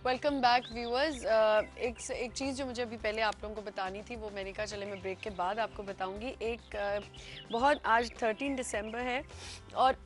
Welcome back viewers. एक चीज़ जो मुझे अभी पहले आप लोगों को बतानी थी वो मैंने कहा चले मैं ब्रेक के बाद आपको बताऊंगी। बहुत आज 13 दिसंबर है और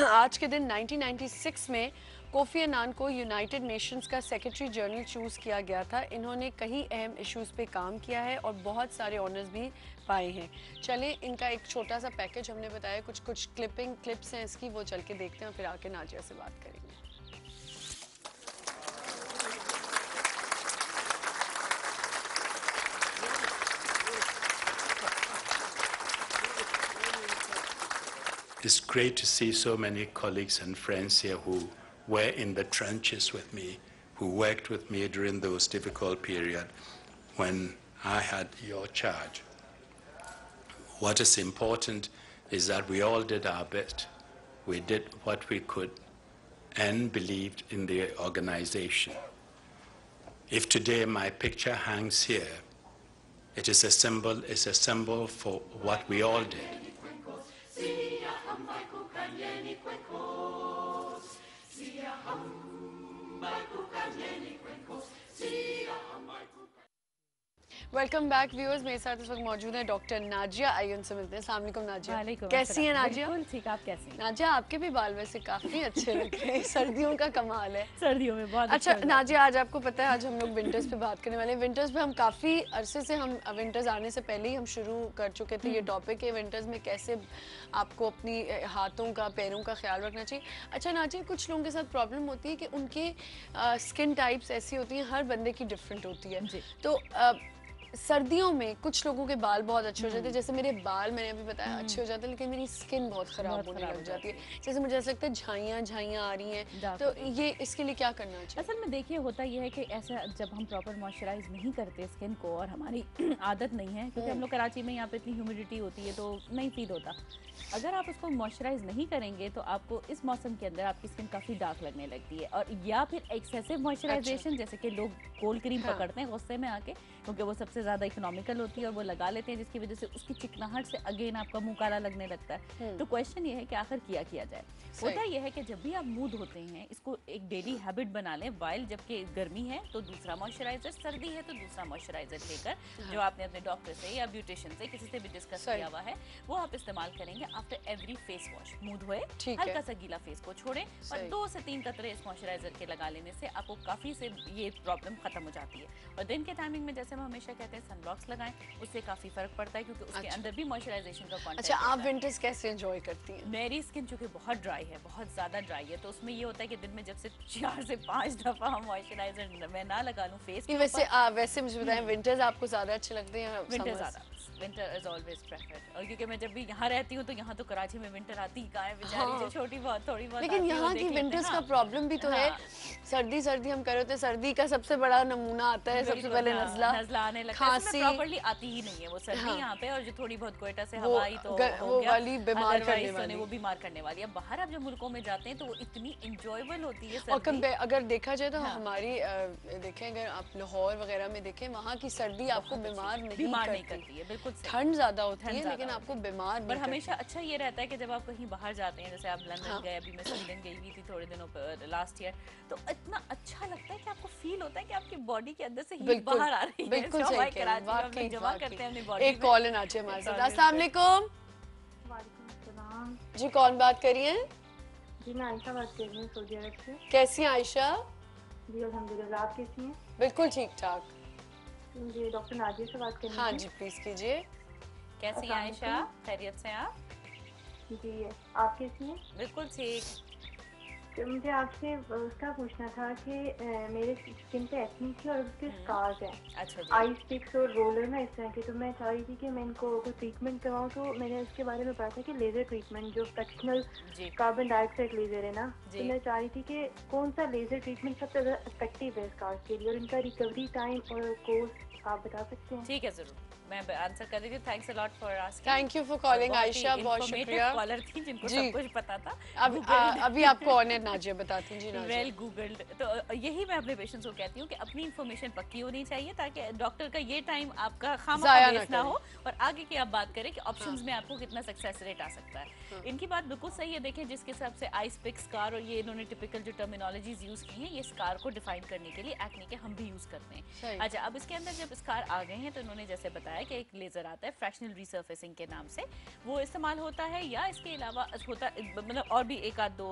आज के दिन 1996 में कोफी अन्नान को यूनाइटेड नेशंस का सेक्रेटरी जनरल चूज़ किया गया था। इन्होंने कई अहम इश्यूज़ पे काम किया है और बहुत सारे ऑनर्स भी पाए हैं। चलें, इनका एक छोटा सा पैकेज हमने बताया, कुछ क्लिप्स हैं इसकी, वो चल के देखते हैं और फिर आके नाजिया से बात करेंगे। It's great to see so many colleagues and friends here who were in the trenches with me, who worked with me during those difficult periods when I had your charge. What is important is that we all did our best. We did what we could and believed in the organization. If today my picture hangs here, it is a symbol for what we all did. Welcome back viewers. मेरे साथ इस वक्त मौजूद है doctor Nazia. आइए उनसे मिलते हैं। अस्सलाम वालेकुम नाजिया, कैसी हैं नाजिया? बिल्कुल ठीक, आप कैसी हैं? नाजिया, आपके भी बाल वैसे काफ़ी अच्छे लग रहे हैं। सर्दियों का कमाल है। सर्दियों में बहुत अच्छा नाजिया, आज आपको पता है आज हम लोग विंटर्स पे बात करने वाले हैं। विंटर्स पे हम काफ़ी अरसे से, हम विंटर्स आने से पहले ही हम शुरू कर चुके थे ये टॉपिक है, विंटर्स में कैसे आपको अपनी हाथों का, पैरों का ख्याल रखना चाहिए। अच्छा नाजिया, कुछ लोगों के साथ प्रॉब्लम होती है कि उनके स्किन टाइप्स ऐसी होती हैं, हर बंदे की डिफरेंट होती है। तो सर्दियों में कुछ लोगों के बाल बहुत अच्छे हो जाते हैं, जैसे मेरे बाल मैंने अभी बताया अच्छे हो जाते हैं, लेकिन मेरी स्किन बहुत ख़राब होने लग जाती है। जैसे मुझे ऐसा लगता है झाइयाँ आ रही हैं, तो ये इसके लिए क्या करना चाहिए? असल में देखिए, होता यह है कि ऐसा जब हम प्रॉपर मॉइस्चराइज नहीं करते स्किन को और हमारी आदत नहीं है, क्योंकि हम लोग कराची में यहाँ पे इतनी ह्यूमिडिटी होती है तो नहीं फील होता। अगर आप उसको मॉइस्चराइज नहीं करेंगे तो आपको इस मौसम के अंदर आपकी स्किन काफ़ी डार्क लगने लगती है, और या फिर एक्सेसिव मॉइस्चराइजेशन, जैसे कि लोग कोल्ड क्रीम पकड़ते हैं गुस्से में आके, क्योंकि वो सबसे ज़्यादा इकोनॉमिकल होती है और वो लगा लेते हैं, जिसकी वजह से उसकी चिकनाहट से अगेन आपका मुंह काला लगने लगता है। तो क्वेश्चन ये है कि आखिर किया जाए। होता यह है कि जब भी आप मुंह धोते हैं, इसको एक डेली हैबिट बना लें। वाइल जबकि गर्मी है तो दूसरा मॉइस्चराइजर, सर्दी है तो दूसरा मॉइस्चराइजर लेकर, जो आपने अपने डॉक्टर से या ब्यूटिशियन से किसी से भी डिस्कस किया हुआ है, वो आप इस्तेमाल करेंगे आफ्टर एवरी फेस वॉश। मुंह धोए, हल्का सा गीला फेस को छोड़ें और 2 से 3 कतरे इस मॉइस्चराइजर के लगा लेने से आपको काफी से ये प्रॉब्लम खत्म हो जाती है। और दिन के टाइमिंग में जैसे हम हमेशा कहते हैं सनब्लॉक्स लगाएं, उससे काफी फर्क पड़ता है, क्योंकि उसके अंदर भी मॉइस्चराइजेशन का कंटेंट। अच्छा, आप विंटर्स कैसे एंजॉय करती हैं? मेरी स्किन चूंकि बहुत ड्राई है, बहुत ज्यादा ड्राई है, तो उसमें ये होता है कि दिन में जब से 4 से 5 दफा हम मॉइस्चराइजर मैं ना लगा लूं फेस के ऊपर। वैसे मुझे बताएं, विंटर्स आपको ज्यादा अच्छे लगते हैं? विंटर ज्यादा, विंटर इज ऑलवेज प्रेफर्ड। और क्योंकि मैं जब भी यहाँ रहती हूँ तो यहाँ तो कराची में विंटर आती ही कहाँ है बेचारी, जो छोटी बहुत थोड़ी बहुत। लेकिन यहाँ की विंटर्स का प्रॉब्लम भी तो है। सर्दी हम कर रहे होते हैं, सर्दी का सबसे बड़ा नमूना आता है सबसे पहले नजला आने लगता है, खांसी प्रॉपर्ली आती ही नहीं है वो सर्दी यहाँ पे। और जो थोड़ी बहुत कोयटा से हवा आई तो वो वाली बीमार करने वाली, वो बीमार करने वाली है। बाहर आप जब मुल्कों में जाते हैं तो वो इतनी इंजॉयबल होती है। और अगर देखा जाए तो हमारी देखें, अगर आप लाहौर वगैरह में देखें, वहाँ की सर्दी आपको बीमार नहीं करती है। बिल्कुल ठंड ज्यादा होती है लेकिन आपको बीमार पर हमेशा अच्छा ये रहता है कि जब आप कहीं बाहर जाते हैं, जैसे आप लंदन गए, अभी मैं स्वीडन गई हुई थी थोड़े दिनों लास्ट ईयर, तो इतना अच्छा लगता है कि आपको फील होता है कि आपकी बॉडी के अंदर से हीट बाहर आ रही है। बिल्कुल सही कह रही हैं, जमा करते हैं अपनी बॉडी। एक कॉल इन आज हमारे साथ। अस्सलाम वालेकुम। वालेकुम अस्सलाम जी, कौन बात कर रही हैं? जी, मैं आयशा बात कर रही हूँ सऊदी अरब से। कैसी हैं आयशा? जी अल्हम्दुलिल्लाह, आप कैसी हैं? बिल्कुल ठीक ठाक। जी, डॉक्टर नाजिया से बात कर रही हूँ। हाँ जी, प्लीज कीजिए। कैसी हैं आयशा? खैरियत से आप? जी, आप कैसी हैं? बिल्कुल ठीक। तो मुझे आपसे उसका पूछना था कि मेरे स्किन पे एक्ने थी और उसके स्कार्स हैं। अच्छा जी। आई स्टिक्स और रोलर में इस तरह के, तो मैं चाह रही थी कि मैं इनको कोई ट्रीटमेंट करवाऊँ। तो मैंने उसके बारे में पढ़ा था कि लेजर ट्रीटमेंट, जो फ्रैक्शनल कार्बन डाइऑक्साइड लेजर है ना, तो मैं चाह रही थी कि कौन सा लेजर ट्रीटमेंट सबसे ज़्यादा इफेक्टिव है स्कार्स के लिए, और इनका रिकवरी टाइम और कोर्स आप बता सकते हैं? ठीक है, जरूर मैं आंसर कर रही थी। Thanks a lot for asking. Thank you for calling Ayesha, बहुत शुक्रिया। कॉलर थी जिनको जी। सब कुछ पता था। अभी आपको ऑनर नाजिया बताती हूँ। जी नाजिया। Well googled. तो यही मैं अपने पेशेंट्स को कहती हूँ कि अपनी इन्फॉर्मेशन पक्की होनी चाहिए ताकि डॉक्टर का ये टाइम आपका खामखा वेस्ट ना हो और आगे की आप बात करें कि ऑप्शंस में आपको कितना सक्सेस रेट आ सकता है। इनकी बात बिल्कुल सही है। देखें जिस हिसाब से आइस पिक, स्कार और ये इन्होंने टिपिकल जो टर्मिनोलॉजीज यूज की हैं, ये स्कार को डिफाइन करने के लिए एक्ने के हम भी यूज करते हैं। अच्छा, अब इसके अंदर जब स्कार आ गए हैं तो इन्होंने जैसे बताया कि एक लेजर आता है फ्रैक्शनल रिसर्फेसिंग के नाम से, वो इस्तेमाल होता है, या इसके अलावा होता मतलब और भी एक आध दो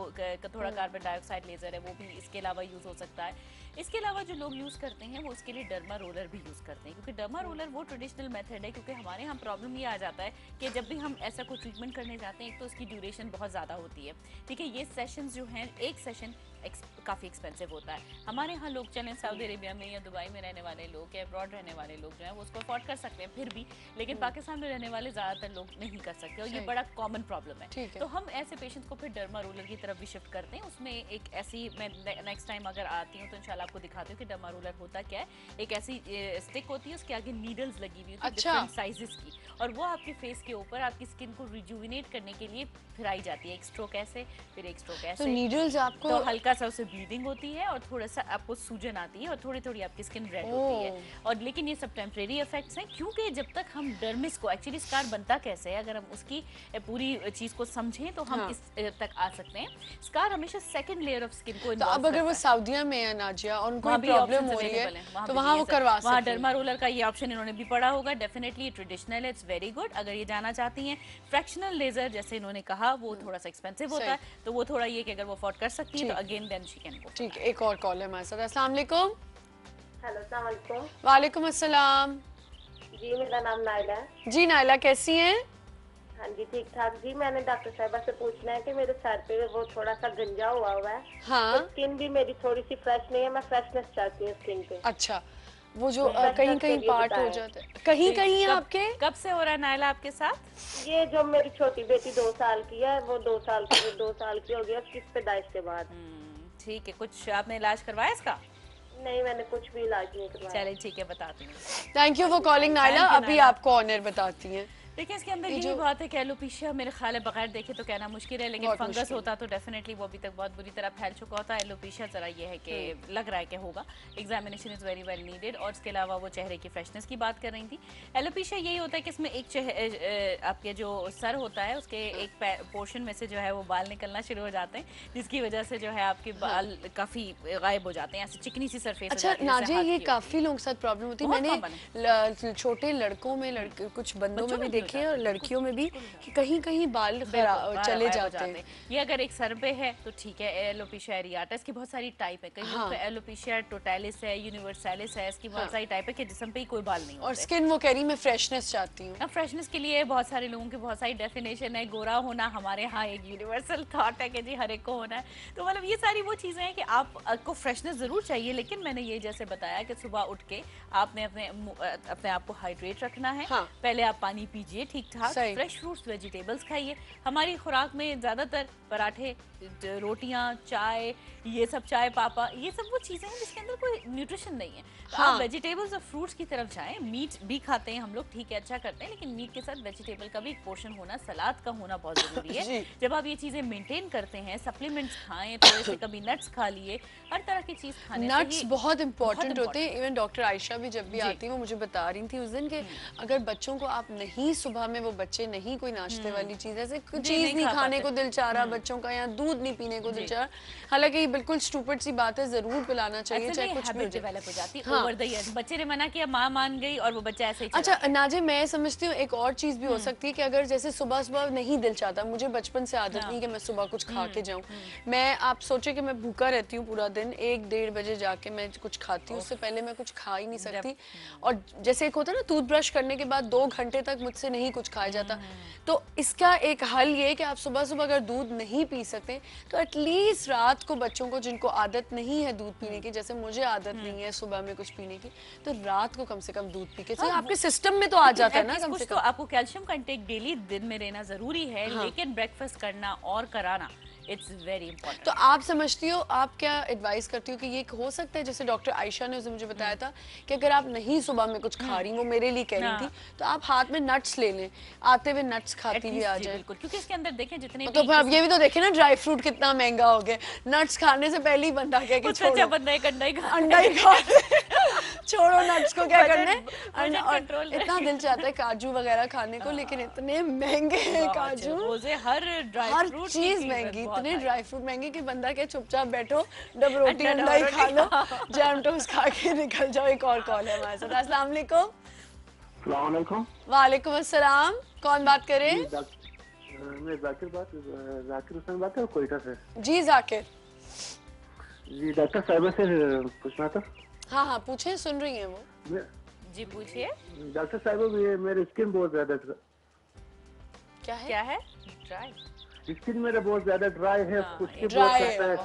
थोड़ा कार्बन डाइऑक्साइड लेजर है वो भी इसके अलावा यूज हो सकता है। इसके अलावा जो लोग यूज करते हैं वो उसके लिए डर्मा रोलर भी यूज करते हैं, क्योंकि डर्मा रोलर वो ट्रेडिशनल मेथड है। क्योंकि हमारे यहाँ प्रॉब्लम ये आ जाता है कि जब भी हम ऐसा कोई ट्रीटमेंट करने जाते हैं, एक तो उसकी ड्यूरेशन बहुत ज़्यादा होती है, ठीक है। ये सेशंस जो हैं, एक सेशन काफ़ी एक्सपेंसिव होता है। हमारे यहाँ लोग चलें सऊदी अरेबिया में या दुबई में रहने वाले लोग या अब्रॉड रहने वाले लोग जो हैं वो उसको अफोर्ड कर सकते हैं फिर भी, लेकिन पाकिस्तान में रहने वाले ज़्यादातर लोग नहीं कर सकते और ये बड़ा कॉमन प्रॉब्लम है। तो हम ऐसे पेशेंट्स को फिर डर्मा रोलर की तरफ भी शिफ्ट करते हैं। उसमें एक ऐसी, मैं नेक्स्ट टाइम अगर आती हूँ तो इंशाल्लाह आपको दिखाती हूँ कि डर्मा रोलर होता क्या है। एक ऐसी स्टिक होती है, उसके आगे नीडल्स लगी हुई होती है डिफरेंट साइजेस की, और वो आपके फेस के ऊपर आपकी स्किन को रिजुविनेट करने के लिए फिराई जाती है। एक स्ट्रोक ऐसे, फिर एक स्ट्रोक ऐसे। तो नीडल्स आपको तो हल्का सा उससे ब्लीडिंग होती है और थोड़ा सा आपको सूजन आती है और थोड़ी थोड़ी आपकी स्किन रेड होती है। और लेकिन ये सब टेम्परेरी इफेक्ट्स हैं, क्योंकि जब तक हम डर्मिस को, एक्चुअली स्कार बनता कैसे है, अगर हम उसकी पूरी चीज को समझें तो हम इस तक आ सकते हैं। स्कार हमेशा सेकंड लेयर ऑफ स्किन को, तो अब अगर वो सऊदीया में है नाजिया और उनको प्रॉब्लम हो रही है तो वहाँ वो करवा सकते हैं। वहाँ डर्मा रोलर का ये ऑप्शन इन्होंने भी पढ़ा होगा। डेफिनेटली ट्रेडिशनल है, इट्स वेरी गुड। अगर ये जाना चाहती हैं फ्रैक्शनल लेजर, जैसे इन्होंने कहा, वो थोड़ा सा एक्सपेंसिव होता है, तो वो थोड़ा ये कि अगर वो अफोर्ड कर सकती है तो again then she can go. ठीक है, एक और कॉल है हमारे साथ। अस्सलाम वालेकुम। हेलो, अस्सलाम वालेकुम। वालेकुम अस्सलाम। जी, मेरा नाम नाइला है। जी नाइला, कैसी हैं? हाँ जी, ठीक ठाक। जी, मैंने डॉक्टर साहिबा से पूछना है कि मेरे सर पे वो थोड़ा सा गंजा हुआ है। हाँ। तो स्किन भी मेरी थोड़ी सी फ्रेश नहीं है, मैं फ्रेशनेस चाहती हूँ स्किन पे। अच्छा, वो जो कहीं कहीं पार्ट हो जाते हैं, कहीं कहीं आपके कब से हो रहा है नाइला आपके साथ? ये जो मेरी छोटी बेटी 2 साल की है, वो 2 साल की हो गया उसकी पैदाइश के बाद। ठीक है, कुछ आपने इलाज करवाया इसका? नहीं, मैंने कुछ भी इलाज नहीं करवाया। चलिए ठीक है, बताती हूँ। Thank you for calling Naila. अभी आपको ऑनर बताती हैं। देखिए इसके अंदर यही बात है कि एलोपेशिया मेरे ख्याल है बगैर देखे तो कहना मुश्किल है, लेकिन फंगस होता तो डेफिनेटली वो अभी तक बहुत बुरी तरह फैल चुका होता है। एलोपेशिया जरा ये है कि लग रहा है कि होगा, examination is very well needed. और इसके अलावा वो चेहरे की फ्रेशनेस की बात कर रही थी। एलोपेशिया यही होता है कि इसमें एक आपके जो सर होता है उसके एक पोर्शन में से जो है वो बाल निकलना शुरू हो जाते हैं, जिसकी वजह से जो है आपके बाल काफी गायब हो जाते हैं, ऐसे चिकनी सी सरफेस। अच्छा नाजिया, ये काफी लोगों के साथ प्रॉब्लम होती है। मैंने छोटे लड़कों में, कुछ बंदों में भी देखे और लड़कियों में भी कि कहीं कहीं बाल चले जाते हैं। ये अगर एक सर पे है तो ठीक है, एलोपेशिया एरियाटा, इसकी बहुत सारी टाइप है। कई लोग एलोपेशिया टोटैलिस है, यूनिवर्सैलिस है, इसकी बहुत सारी टाइप है कि जिस्म पे ही कोई बाल नहीं होता। और स्किन वो कह रही मैं फ्रेशनेस चाहती हूँ। अब फ्रेशनेस के लिए बहुत सारे लोगों की बहुत सारी डेफिनेशन है। गोरा होना हमारे यहाँ एक यूनिवर्सल थॉट है कि जी हर एक को होना है। तो मतलब ये सारी वो चीज़ें हैं कि आपको फ्रेशनेस ज़रूर चाहिए, लेकिन मैंने ये जैसे बताया कि सुबह उठ के आपने अपने आप को हाइड्रेट रखना है। पहले आप पानी पीजिए ठीक ठाक, फ्रेश फ्रूट्स वेजिटेबल्स खाइए। हमारी खुराक में ज़्यादातर पराठे, रोटियां, चाय, ये सब चाय पापा, ये सब वो चीज़ें हैं जिसके अंदर कोई न्यूट्रिशन नहीं है। तो आप वेजिटेबल्स और फ्रूट्स की तरफ जाएं। मीट भी खाते हैं हम लोग, ठीक है, अच्छा करते हैं, लेकिन मीट के साथ वेजिटेबल का भी एक पोर्शन होना, सलाद का होना बहुत ज़रूरी है। जब आप ये चीज़ें मेंटेन करते हैं, सप्लीमेंट्स खाएं, थोड़े से कभी नट्स खा लिए, हर तरह की चीज़ खाने से नट्स बहुत इंपॉर्टेंट होते हैं। इवन डॉक्टर आयशा भी जब भी आती है वो मुझे बता रही थी उस दिन कि अगर बच्चों को आप नहीं, सुबह में वो बच्चे नहीं कोई नाश्ते वाली चीज़, ऐसे चीज़ नहीं खाने को दिल चाह रहा बच्चों का, या दूध नहीं पीने को दिल चाह रहा, हालांकि ये बिल्कुल स्टूपिड सी बात है, जरूर पिलाना चाहिए चाहे कुछ भी डेवलप हो जाती है। ओवर द ईयर बच्चे ने मना किया, माँ मान गई और वो बच्चा ऐसे ही। अच्छा नाजे, मैं समझती हूँ एक और चीज भी हो सकती है कि अगर जैसे सुबह सुबह नहीं दिल चाहता, मुझे बचपन से आदत नहीं कि मैं सुबह कुछ खा के जाऊँ, मैं आप सोचे कि मैं भूखा रहती हूँ पूरा दिन, 1-1:30 बजे जाके मैं कुछ खाती हूँ, उससे पहले मैं कुछ खा ही नहीं सकती। और जैसे एक होता है ना, टूथब्रश करने के बाद 2 घंटे तक मुझसे नहीं कुछ खाया जाता। तो इसका एक हल ये कि आप सुबह सुबह अगर दूध नहीं पी सकते तो एटलीस्ट रात को बच्चों को जिनको आदत नहीं है दूध पीने की, जैसे मुझे आदत नहीं है सुबह में कुछ पीने की, तो रात को कम से कम दूध पी के आपके सिस्टम में तो आ जाता है ना कम से कम। तो आपको कैल्शियम का इंटेक डेली दिन में लेना जरूरी है, लेकिन ब्रेकफास्ट करना और कराना इट्स वेरी इंपॉर्टेंट। तो आप समझती हो, आप क्या एडवाइस करती हो कि ये हो सकता है, जैसे डॉक्टर आयशा ने उसे मुझे बताया था कि अगर आप नहीं सुबह में कुछ खा रही, वो मेरे लिए कह रही थी, तो आप हाथ में नट्स ले लें, आते हुए नट्स खाती भी आ जाए। बिल्कुल, क्योंकि इसके अंदर देखें जितने तो फिर अब ये भी तो देखें ना, ड्राई फ्रूट कितना महंगा हो गया, नट्स खाने से पहले ही बंदा कहे कि छोड़ो, बंदा एक अंडा ही खा छोड़ो नट्स को, क्या करना है। कंट्रोल इतना दिल चाहता है काजू वगैरह खाने को, लेकिन इतने महंगे हैं काजू, हर चीज महंगी, इतने ड्राई फ्रूट महंगे कि बंदा के चुपचाप बैठो, डब रोटी अंडा ही खा लो, जैम टोस्ट खा के निकल जाओ। एक और कॉल है हमारे साथ। अस्सलाम वालेकुम। वालेकुम अस्सलाम, कौन बात करे? मैं जाकिर हुसैन बात कर कोयटा से। जी जाकिर जी, डॉक्टर साहिबा से पूछना था। हाँ हाँ पूछे, सुन रही हैं वो। जी पूछिए। डॉक्टर साहिबा, मेरी स्किन बहुत ज्यादा क्या है? ड्राई स्किन मेरा बहुत ज्यादा ड्राई है, ड्राई है,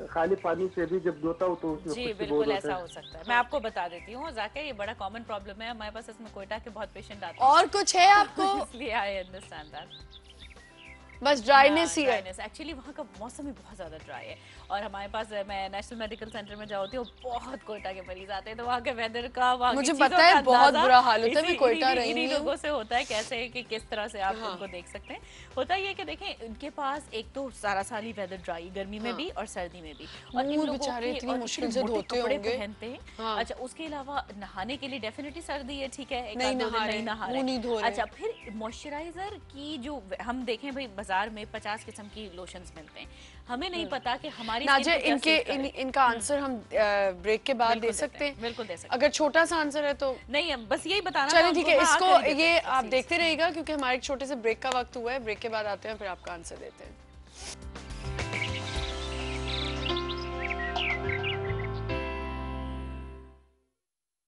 खाली पानी से भी जब धोता हूँ तो उसमें जी बिल्कुल ऐसा हो सकता है। मैं आपको बता देती हूँ जाके, ये बड़ा कॉमन प्रॉब्लम है हमारे पास, इसमें कोयटा के बहुत पेशेंट आते हैं। और कुछ है आपको? इसलिए आई अंडरस्टैंड दैट, बस ड्राइनेस ही है। एक्चुअली वहाँ का मौसम ही बहुत ज़्यादा ड्राई है, और हमारे पास मैं नेशनल मेडिकल सेंटर में जाती हूँ, बहुत कोयटा के मरीज आते हैं, तो वहाँ के वेदर का, वहाँ मुझे पता है बहुत बुरा हाल होता है, मैं कोयटा रही हूँ। इन्हीं लोगों से होता है, कैसे कि किस तरह से आप उनको देख सकते हैं। होता ये कि देखें, इनके पास एक तो सारा साल ही वेदर ड्राई, गर्मी में भी और सर्दी में भी, और इन लोगों बेचारे इतनी मुश्किल से धोते कपड़े होंगे। पहनते हैं। अच्छा, उसके अलावा नहाने के लिए डेफिनेटली सर्दी है, ठीक है, नहीं नहा रहे। अच्छा, फिर मॉइस्चराइजर की जो हम देखें भाई, बाजार में 50 किस्म की लोशंस मिलते हैं, हमें नहीं पता कि हमारी नाज़िया, इनका आंसर हम ब्रेक के बाद दे सकते हैं। बिल्कुल दे सकते हैं। अगर छोटा सा आंसर है तो नहीं, बस यही बताना। चलिए ठीक है, इसको ये आप देखते रहिएगा, क्योंकि हमारे एक छोटे से ब्रेक का वक्त हुआ है। ब्रेक के बाद आते हैं, फिर आपका आंसर देते हैं।